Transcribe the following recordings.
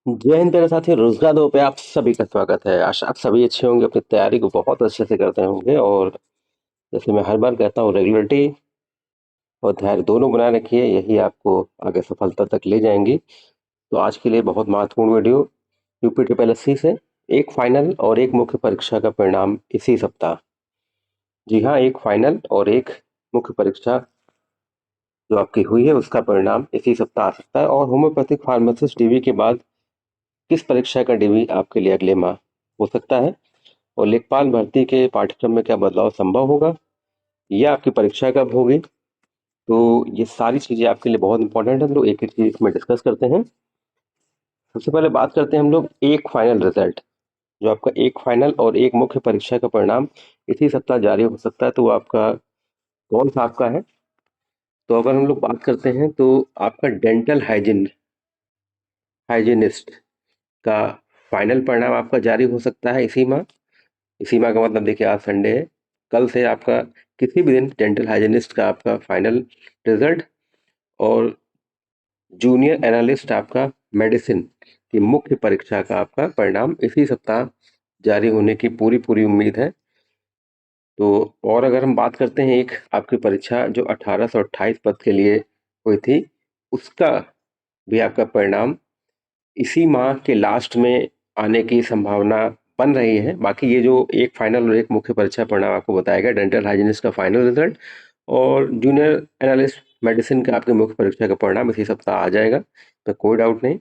जय हिंद मेरे साथी, रोजगार दो पे आप सभी का स्वागत है। आशा आप सभी अच्छे होंगे, अपनी तैयारी को बहुत अच्छे से करते होंगे। और जैसे मैं हर बार कहता हूँ, रेगुलरिटी और धैर्य दोनों बनाए रखिए, यही आपको आगे सफलता तक ले जाएंगी। तो आज के लिए बहुत महत्वपूर्ण वीडियो, यूपी ट्रिपल एससी से एक फाइनल और एक मुख्य परीक्षा का परिणाम इसी सप्ताह। जी हाँ, एक फाइनल और एक मुख्य परीक्षा जो आपकी हुई है उसका परिणाम इसी सप्ताह आ सकता है। और होम्योपैथिक फार्मासिस्ट डीवी के बाद किस परीक्षा का डीवी आपके लिए अगले माह हो सकता है, और लेखपाल भर्ती के पाठ्यक्रम में क्या बदलाव संभव होगा, या आपकी परीक्षा कब होगी। तो ये सारी चीजें आपके लिए बहुत इंपॉर्टेंट है, हम लोग एक एक चीज में डिस्कस करते हैं। सबसे पहले बात करते हैं हम लोग एक फाइनल रिजल्ट। जो आपका एक फाइनल और एक मुख्य परीक्षा का परिणाम इसी सप्ताह जारी हो सकता है, तो वो आपका कौन सा आपका है। तो अगर हम लोग बात करते हैं तो आपका डेंटल हाइजीनिस्ट का फाइनल परिणाम आपका जारी हो सकता है इसी माह। इसी माह का मतलब देखिए, आज संडे है, कल से आपका किसी भी दिन डेंटल हाइजीनिस्ट का आपका फाइनल रिजल्ट। और जूनियर एनालिस्ट आपका मेडिसिन की मुख्य परीक्षा का आपका परिणाम इसी सप्ताह जारी होने की पूरी पूरी उम्मीद है। तो और अगर हम बात करते हैं एक आपकी परीक्षा जो 1828 पद के लिए हुई थी, उसका भी आपका परिणाम इसी माह के लास्ट में आने की संभावना बन रही है। बाकी ये जो एक फाइनल और एक मुख्य परीक्षा परिणाम आपको बताया गया, डेंटल हाइजीनिस्ट का फाइनल रिजल्ट और जूनियर एनालिस्ट मेडिसिन का आपके मुख्य परीक्षा का परिणाम इसी सप्ताह आ जाएगा, तो कोई डाउट नहीं।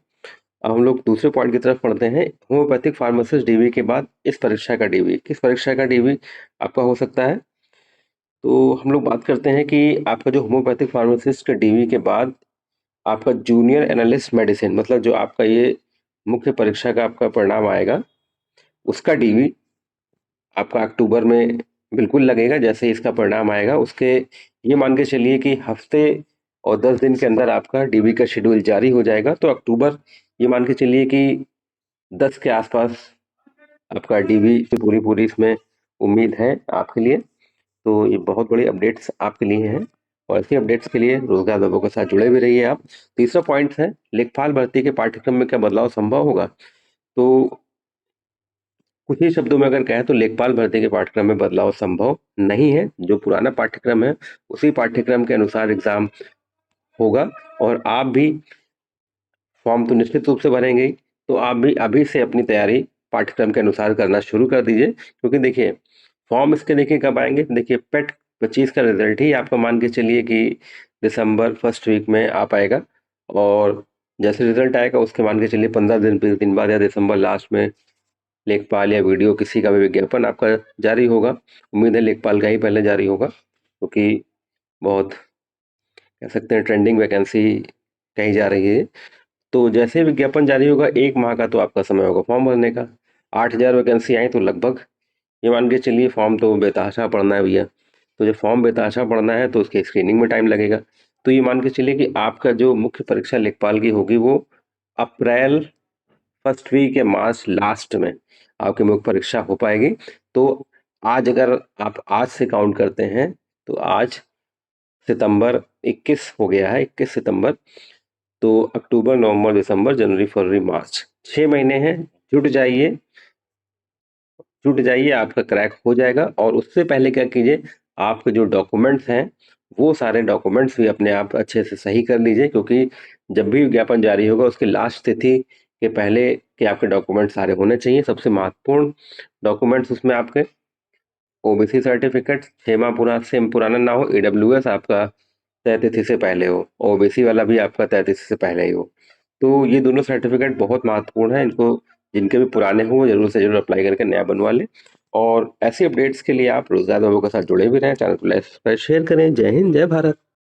अब हम लोग दूसरे पॉइंट की तरफ पढ़ते हैं। होम्योपैथिक फार्मासिस्ट डीवी के बाद इस परीक्षा का डीवी, किस परीक्षा का डीवी आपका हो सकता है। तो हम लोग बात करते हैं कि आपका जो होम्योपैथिक फार्मासिस्ट का डीवी के बाद आपका जूनियर एनालिस्ट मेडिसिन, मतलब जो आपका ये मुख्य परीक्षा का आपका परिणाम आएगा, उसका डीवी आपका अक्टूबर में बिल्कुल लगेगा। जैसे ही इसका परिणाम आएगा, उसके ये मान के चलिए कि हफ्ते और 10 दिन के अंदर आपका डीवी का शेड्यूल जारी हो जाएगा। तो अक्टूबर, ये मान के चलिए कि 10 के आसपास आपका डीवी से पूरी पूरी इसमें उम्मीद है आपके लिए। तो ये बहुत बड़ी अपडेट्स आपके लिए हैं, और ऐसी अपडेट्स के लिए रोजगार बाबू के साथ जुड़े भी रहिए आप। तीसरा पॉइंट है, लेखपाल भर्ती के पाठ्यक्रम में क्या बदलाव संभव होगा। तो कुछ ही शब्दों में अगर कहें तो लेखपाल भर्ती के पाठ्यक्रम में बदलाव संभव नहीं है। जो पुराना पाठ्यक्रम है उसी पाठ्यक्रम के अनुसार एग्जाम होगा। और आप भी फॉर्म तो निश्चित रूप से भरेंगे ही, तो आप भी अभी से अपनी तैयारी पाठ्यक्रम के अनुसार करना शुरू कर दीजिए। क्योंकि देखिए, फॉर्म इसके देखिए कब आएंगे, देखिए पेट 25 का रिजल्ट ही आपका मान के चलिए कि दिसंबर फर्स्ट वीक में आ पाएगा। और जैसे रिजल्ट आएगा उसके मान के चलिए 15 दिन 20 दिन बाद या दिसंबर लास्ट में लेखपाल या वीडियो किसी का भी विज्ञापन आपका जारी होगा। उम्मीद है लेखपाल का ही पहले जारी होगा, क्योंकि बहुत कह सकते हैं ट्रेंडिंग वैकेंसी कही जा रही है। तो जैसे ही विज्ञापन जारी होगा, एक माह का तो आपका समय होगा फॉर्म भरने का। 8,000 वैकेंसी आई तो लगभग ये मान के चलिए फॉर्म तो बेतहाशा पड़ना है भैया। तो जब फॉर्म बेतहाशा पड़ना है तो उसके स्क्रीनिंग में टाइम लगेगा। तो ये मान के चलिए कि आपका जो मुख्य परीक्षा लेखपाल की होगी वो अप्रैल फर्स्ट वीक या मार्च लास्ट में आपकी मुख्य परीक्षा हो पाएगी। तो आज अगर आप आज से काउंट करते हैं तो आज सितंबर 21 हो गया है, 21 सितंबर। तो अक्टूबर नवंबर दिसंबर जनवरी फरवरी मार्च, 6 महीने हैं। जुट जाइए, जुट जाइए, आपका क्रैक हो जाएगा। और उससे पहले क्या कीजिए, आपके जो डॉक्यूमेंट्स हैं वो सारे डॉक्यूमेंट्स भी अपने आप अच्छे से सही कर लीजिए। क्योंकि जब भी विज्ञापन जारी होगा उसकी लास्ट तिथि के पहले के आपके डॉक्यूमेंट सारे होने चाहिए। सबसे महत्वपूर्ण डॉक्यूमेंट्स उसमें आपके ओबीसी सर्टिफिकेट 6 माह से पुराना ना हो, ईडब्ल्यूएस आपका तय तिथि से पहले हो, ओबीसी वाला भी आपका तय तिथि से पहले ही हो। तो ये दोनों सर्टिफिकेट बहुत महत्वपूर्ण है, इनको जिनके भी पुराने हो वो जरूर से जरूर अप्लाई करके नया बनवा लें। और ऐसी अपडेट्स के लिए आप रोजगार बाबू के साथ जुड़े भी रहें। चैनल को लाइक शेयर करें। जय हिंद, जय भारत।